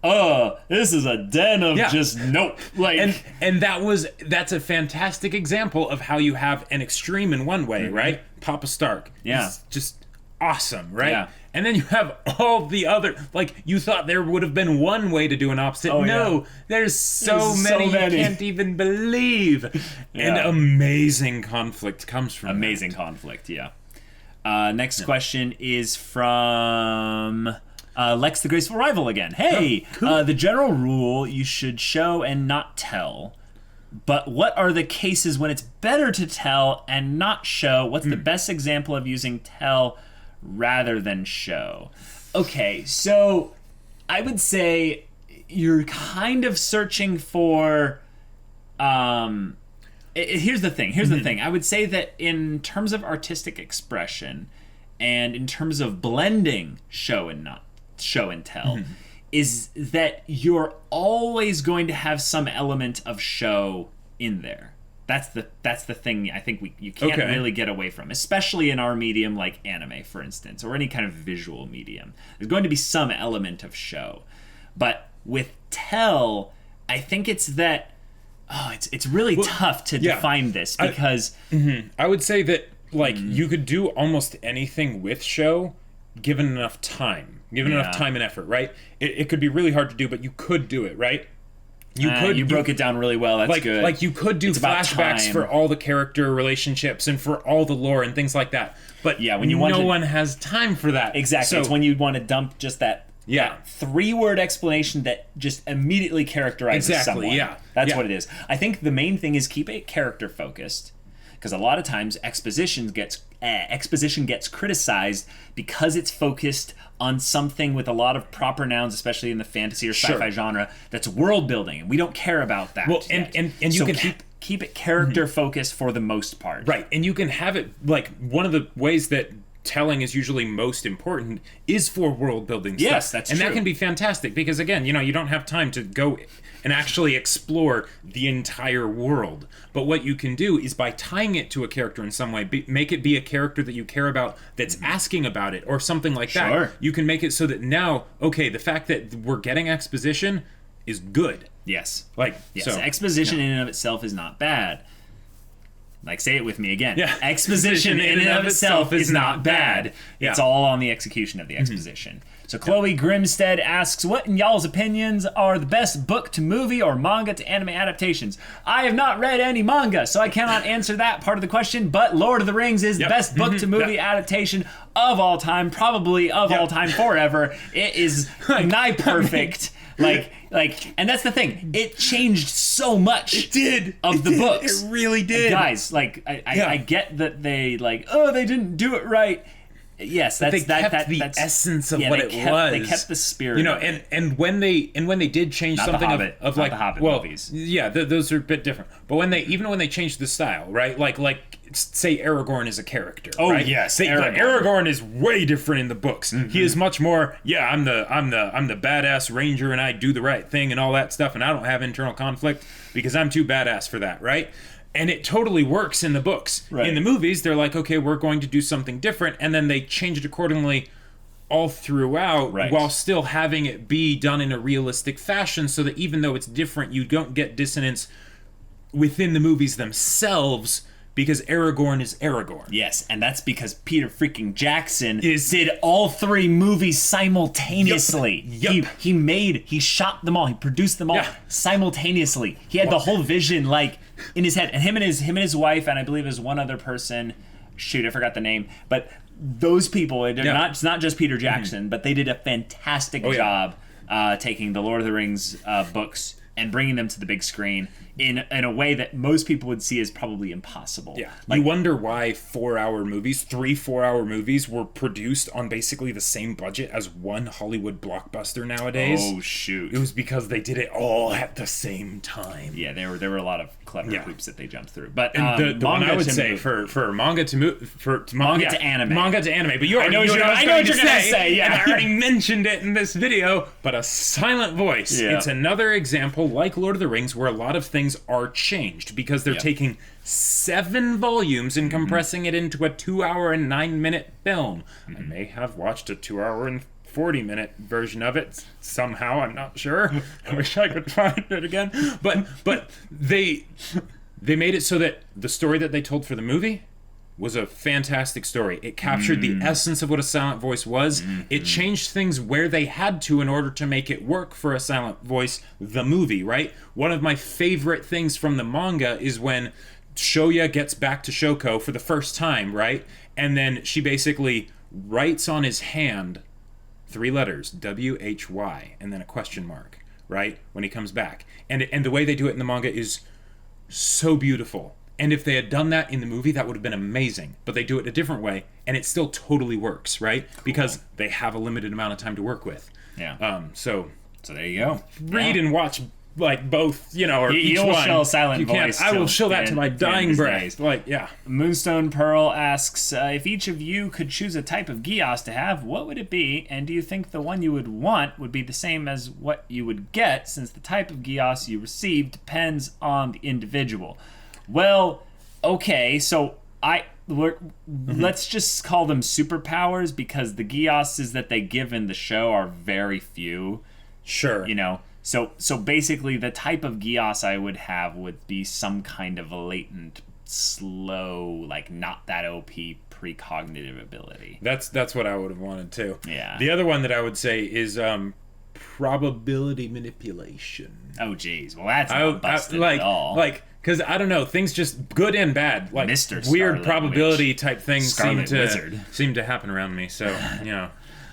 A: this is a den of just nope. Like,
B: and that's a fantastic example of how you have an extreme in one way, right? Papa Stark, is just awesome, right? Yeah. And then you have all the other, like, you thought there would have been one way to do an opposite. There's so many you can't even believe. And amazing conflict comes from
A: amazing conflict. Next question is from Lex the Graceful Rival again. Hey, cool. The general rule, you should show and not tell. But what are the cases when it's better to tell and not show? What's the best example of using tell rather than show? Okay, so I would say you're kind of searching for... here's the thing. I would say that in terms of artistic expression and in terms of blending show and tell, is that you're always going to have some element of show in there. That's the thing I think you can't really get away from, especially in our medium like anime, for instance, or any kind of visual medium. There's going to be some element of show. But with tell, I think it's that it's really tough to define this because
B: I would say that you could do almost anything with show given enough time. Enough time and effort, right? It could be really hard to do, but you could do it, right?
A: You broke it down really well. That's good.
B: Like you could do flashbacks for all the character relationships and for all the lore and things like that. But when no one has time for that.
A: Exactly. So, it's when you want to dump just that 3-word explanation that just immediately characterizes someone. That's what it is. I think the main thing is keep it character focused, because a lot of times exposition gets criticized because it's focused on something with a lot of proper nouns, especially in the fantasy or sci-fi genre, that's world building, and we don't care about that.
B: Well, and you can
A: keep it character focused for the most part,
B: right? And you can have it like one of the ways that telling is usually most important is for world building stuff.
A: Yes, that's true.
B: And that can be fantastic because again, you don't have time to go and actually explore the entire world. But what you can do is by tying it to a character in some way, make it be a character that you care about that's asking about it or something like that. You can make it so that now, the fact that we're getting exposition is good.
A: Yes.
B: So,
A: exposition in and of itself is not bad. Say it with me again. Exposition in and of itself is not bad. It's all on the execution of the exposition. So Chloe Grimstead asks, what in y'all's opinions are the best book to movie or manga to anime adaptations? I have not read any manga, so I cannot answer that part of the question, but Lord of the Rings is the best book to movie adaptation of all time, probably of all time forever. It is nigh perfect. And that's the thing. It changed so much.
B: It did.
A: Of the books.
B: It really did.
A: Guys, I get that they they didn't do it right. Yes,
B: they kept the essence of what it was.
A: They kept the spirit.
B: You know, and when they did change
A: not
B: something
A: the Hobbit,
B: of
A: not
B: like
A: the Hobbit
B: well,
A: movies.
B: Yeah, those are a bit different. But when they changed the style, right? Like say Aragorn is a character.
A: Oh
B: right?
A: yes,
B: Aragorn is way different in the books. Mm-hmm. He is much more. Yeah, I'm the badass ranger, and I do the right thing and all that stuff, and I don't have internal conflict because I'm too badass for that, right? And it totally works in the books. Right. In the movies, they're like, okay, we're going to do something different, and then they change it accordingly all throughout, right, while still having it be done in a realistic fashion, so that even though it's different, you don't get dissonance within the movies themselves, because Aragorn is Aragorn.
A: Yes, and that's because Peter freaking Jackson did all 3 movies simultaneously. Yep. He shot them all, he produced them all simultaneously. He had the whole vision like in his head, and him and his wife, and I believe there's one other person. Shoot, I forgot the name, but those people, it's not just Peter Jackson, but they did a fantastic job taking the Lord of the Rings books and bringing them to the big screen in a way that most people would see as probably impossible.
B: Yeah, you wonder why 4-hour movies, 3 4-hour movies were produced on basically the same budget as one Hollywood blockbuster nowadays.
A: Oh shoot!
B: It was because they did it all at the same time.
A: Yeah, there were a lot of clever hoops that they jumped through. But
B: and the one I would say for manga to anime. But I know what you're gonna say. Yeah, and I already mentioned it in this video. But a silent voice. Yeah. It's another example, like Lord of the Rings, where a lot of things are changed because they're taking 7 volumes and compressing it into a 2-hour and 9-minute film. I may have watched a 2-hour and 40-minute version of it somehow. I'm not sure. I wish I could find it again. But they made it so that the story that they told for the movie was a fantastic story. It captured the essence of what a silent voice was. It changed things where they had to in order to make it work for a silent voice, the movie, right? One of my favorite things from the manga is when Shoya gets back to Shoko for the first time, right? And then she basically writes on his hand 3 letters, W-H-Y, and then a question mark, right? When he comes back. And the way they do it in the manga is so beautiful. And if they had done that in the movie, that would have been amazing. But they do it a different way, and it still totally works, right? Cool. Because they have a limited amount of time to work with.
A: Yeah.
B: So
A: there you go.
B: Read and watch like both, or each
A: you'll
B: one.
A: Show silent voice.
B: I will show that to my dying breath. Like, yeah.
A: Moonstone Pearl asks, if each of you could choose a type of Geass to have, what would it be? And do you think the one you would want would be the same as what you would get, since the type of Geass you receive depends on the individual? Well, okay, so let's just call them superpowers, because the Geasses that they give in the show are very few.
B: Sure.
A: So basically the type of Geass I would have would be some kind of a latent, slow, like not that OP precognitive ability.
B: That's what I would have wanted too.
A: Yeah.
B: The other one that I would say is probability manipulation.
A: Oh geez. Well, that's not busted at all.
B: Because I don't know, things just good and bad, like
A: Mr.
B: weird
A: Scarlet
B: probability
A: Witch.
B: type things seem to happen around me. So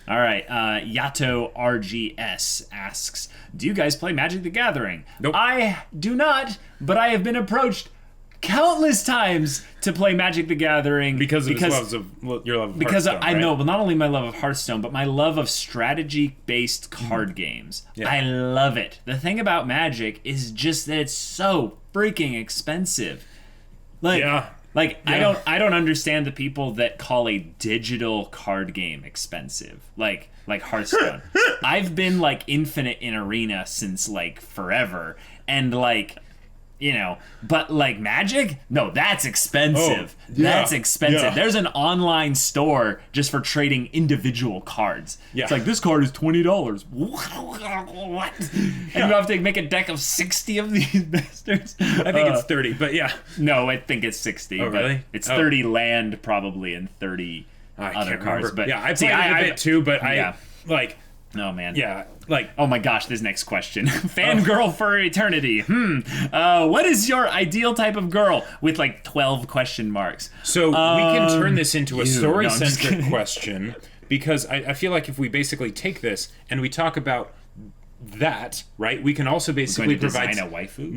A: All right, Yato RGS asks, do you guys play Magic the Gathering?
B: Nope.
A: I do not, but I have been approached countless times to play Magic the Gathering
B: because your love of Hearthstone,
A: I know, but not only my love of Hearthstone, but my love of strategy-based card games. Yeah. I love it. The thing about Magic is just that it's so freaking expensive. I don't understand the people that call a digital card game expensive, like Hearthstone. I've been like Infinite in Arena since like forever, and but like Magic, no, that's expensive. That's expensive. Yeah. There's an online store just for trading individual cards. Yeah. It's like, this card is $20. What? And you have to make a deck of 60 of these bastards.
B: I think it's 30, but yeah.
A: No, I think it's 60.
B: Oh, really?
A: It's 30 land probably and 30 other cards. But
B: yeah, I played a bit too, but
A: oh man.
B: Yeah,
A: oh my gosh, this next question. Fangirl for eternity. What is your ideal type of girl? With like 12 question marks.
B: So we can turn this into a story-centric question, because I feel like if we basically take this and we talk about that, right, we can also basically provide
A: design a waifu?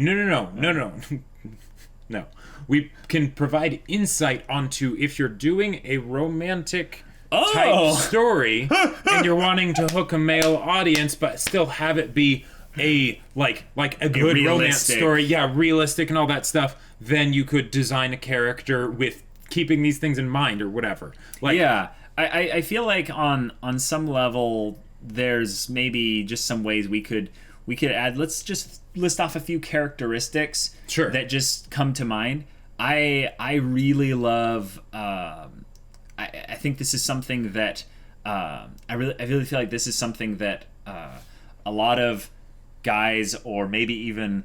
B: No. We can provide insight onto if you're doing a romantic type story, and you're wanting to hook a male audience, but still have it be a a good romance story, realistic and all that stuff, then you could design a character with keeping these things in mind or whatever.
A: I feel like on some level there's maybe just some ways we could add. Let's just list off a few characteristics that just come to mind. I really love. I think this is something that I really feel like this is something that a lot of guys or maybe even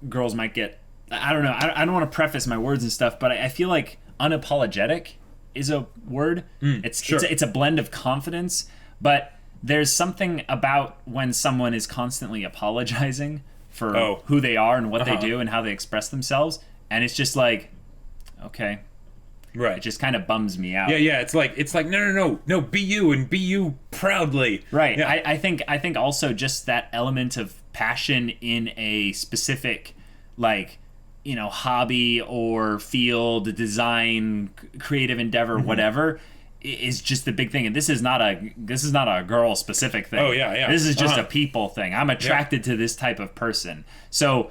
A: girls might get. I don't know. I don't want to preface my words and stuff, but I feel like unapologetic is a word. It's a blend of confidence, but there's something about when someone is constantly apologizing for who they are and what they do and how they express themselves, and it's just like, okay, right. It just kind of bums me out.
B: Yeah. It's like no. Be you and be you proudly.
A: Right.
B: Yeah.
A: I think also just that element of passion in a specific, hobby or field, design, creative endeavor, whatever, is just the big thing. And this is not a girl specific thing.
B: Oh yeah.
A: This is just a people thing. I'm attracted to this type of person. So,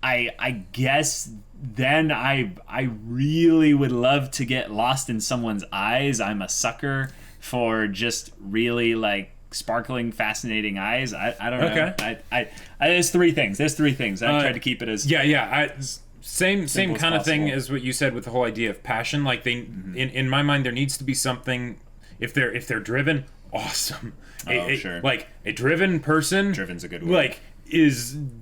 A: I guess then I really would love to get lost in someone's eyes. I'm a sucker for just really sparkling, fascinating eyes. I don't know. Okay. There's three things. I tried to keep it as
B: same kind of thing as what you said with the whole idea of passion. Like in my mind, there needs to be something. If they're driven, awesome.
A: Sure.
B: Like a driven person.
A: Driven's a good word.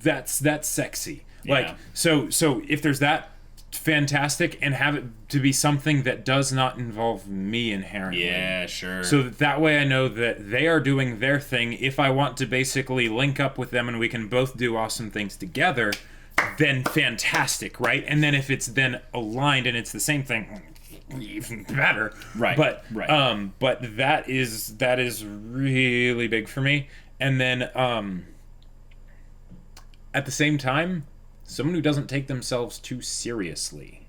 B: That's sexy.
A: Yeah.
B: So if there's that, fantastic, and have it to be something that does not involve me inherently.
A: Yeah, sure.
B: So that way I know that they are doing their thing. If I want to basically link up with them and we can both do awesome things together, then fantastic, right? And then if it's then aligned and it's the same thing, even better.
A: Right.
B: But
A: right.
B: But that is really big for me. And then at the same time, someone who doesn't take themselves too seriously.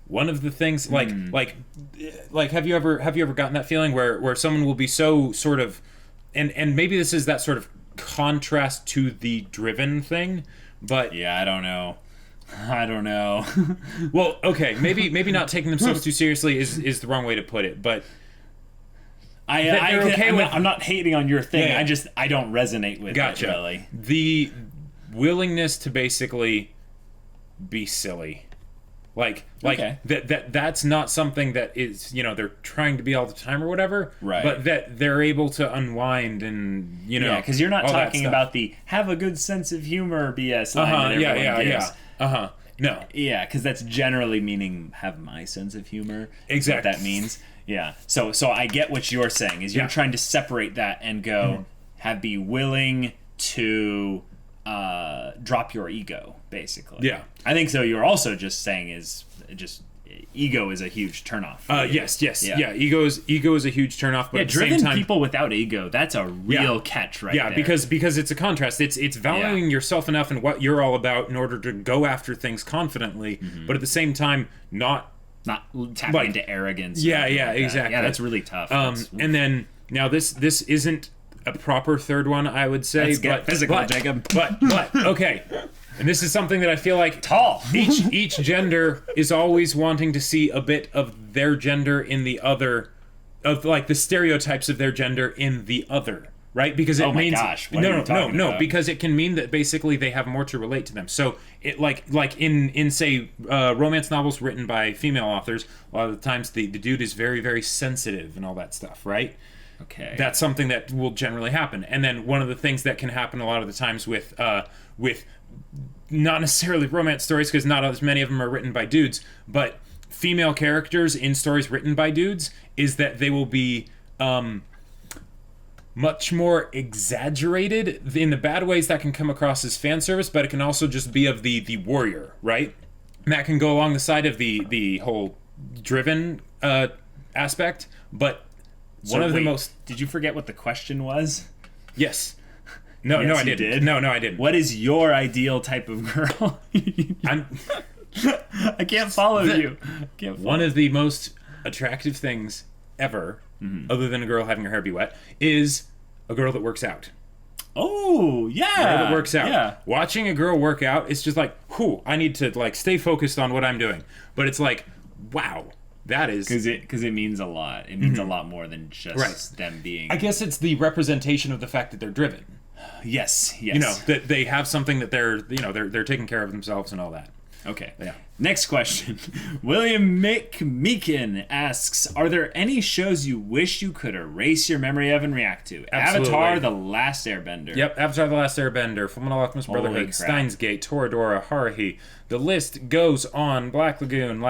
B: One of the things, like have you ever gotten that feeling where someone will be so sort of, and maybe this is that sort of contrast to the driven thing, but
A: yeah, I don't know.
B: Well, okay, maybe not taking themselves too seriously is the wrong way to put it, but
A: I'm not hating on your thing. Yeah. I don't resonate with it really.
B: The willingness to basically be silly, that's not something that is they're trying to be all the time or whatever,
A: right?
B: But that they're able to unwind and
A: because you're not talking about the have a good sense of humor BS line that everyone gives.
B: No,
A: because that's generally meaning have my sense of humor.
B: Exactly,
A: what that means. Yeah, so I get what you're saying is you're trying to separate that and go be willing to drop your ego, basically.
B: Yeah,
A: I think so. You're also just saying is just ego is a huge turnoff.
B: Yes. Yeah. Ego is a huge turnoff. But at the
A: driven
B: same time,
A: people without ego, that's a real catch, right?
B: Yeah,
A: there.
B: because it's a contrast. It's valuing yourself enough and what you're all about in order to go after things confidently, but at the same time not
A: tapping into arrogance.
B: Exactly.
A: Yeah, that's really tough.
B: And then now this isn't a proper third one, I would say.
A: Let's get physical, Jacob.
B: But okay. And this is something that I feel like each gender is always wanting to see a bit of their gender in the other, of the stereotypes of their gender in the other, right? Because it means no, because it can mean that basically they have more to relate to them. So it like in say romance novels written by female authors, a lot of the times the dude is very, very sensitive and all that stuff, right?
A: Okay.
B: That's something that will generally happen. And then one of the things that can happen a lot of the times with not necessarily romance stories, because not as many of them are written by dudes, but female characters in stories written by dudes, is that they will be much more exaggerated in the bad ways. That can come across as fan service, but it can also just be of the warrior, right? And that can go along the side of the whole driven aspect, but the most...
A: Did you forget what the question was?
B: Yes. No, I didn't.
A: Did?
B: No, I didn't.
A: What is your ideal type of girl? I can't follow you.
B: One of the most attractive things ever, other than a girl having her hair be wet, is a girl that works out.
A: Oh, yeah.
B: A girl that works out.
A: Yeah.
B: Watching a girl work out, it's just like, whew, I need to like stay focused on what I'm doing. But it's like, wow, that is...
A: Because it means a lot. It means a lot more than just them being...
B: I guess it's the representation of the fact that they're driven.
A: Yes.
B: You know, that they have something that they're taking care of themselves and all that.
A: Okay.
B: Yeah.
A: Next question. William McMeekin asks, are there any shows you wish you could erase your memory of and react to?
B: Absolutely.
A: Avatar: The Last Airbender.
B: Yep, Avatar: The Last Airbender, Fullmetal Alchemist Brotherhood, Steins Gate, Toradora, Haruhi. The list goes on. Black Lagoon,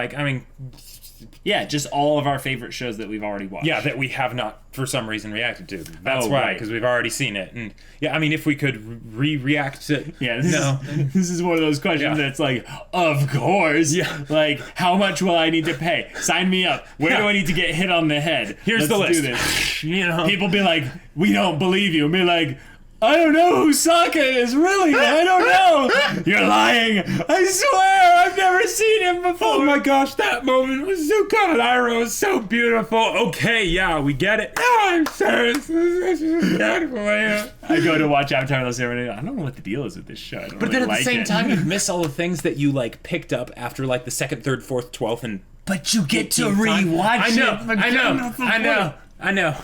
A: yeah, just all of our favorite shows that we've already watched.
B: Yeah, that we have not, for some reason, reacted to. That's why, because we've already seen it. And yeah, I mean, if we could react to...
A: Yeah, this is one of those questions that's like, of course.
B: Yeah.
A: Like, how much will I need to pay? Sign me up. Where do I need to get hit on the head?
B: Here's the list.
A: Do this.
B: You know?
A: People be like, we don't believe you. And be like... I don't know who Sokka is, really. I don't know. You're lying. I swear, I've never seen him before.
B: Oh my gosh, that moment was so good. Iroh was so beautiful. Okay, yeah, we get it. I'm sorry. This is beautiful. Yeah.
A: I go to watch Avatar: The Last Airbender. I don't know what the deal is with this show.
B: But then at the same time, you miss all the things that you like picked up after like the 2nd, 3rd, 4th, 12th, and...
A: But you get to rewatch it.
B: I know.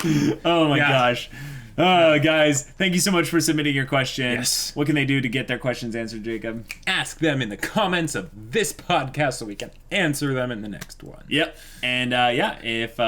A: Oh my gosh. Guys, thank you so much for submitting your questions.
B: Yes.
A: What can they do to get their questions answered, Jacob?
B: Ask them in the comments of this podcast so we can answer them in the next one.
A: Yep. And if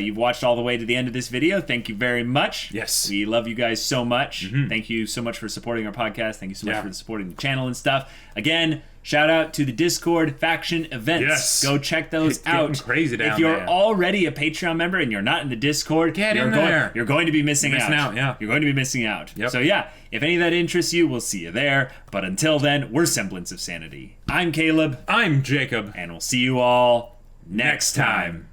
A: you've watched all the way to the end of this video, thank you very much.
B: Yes.
A: We love you guys so much. Thank you so much for supporting our podcast. Thank you so much for supporting the channel and stuff. Again, shout out to the Discord faction events.
B: Yes.
A: Go check those out.
B: Crazy down
A: if you're
B: there.
A: already a Patreon member and you're not in the Discord,
B: in there.
A: You're going to be missing out.
B: Yeah.
A: You're going to be missing out.
B: Yep.
A: So yeah, if any of that interests you, we'll see you there. But until then, we're Semblance of Sanity. I'm Caleb.
B: I'm Jacob.
A: And we'll see you all next time.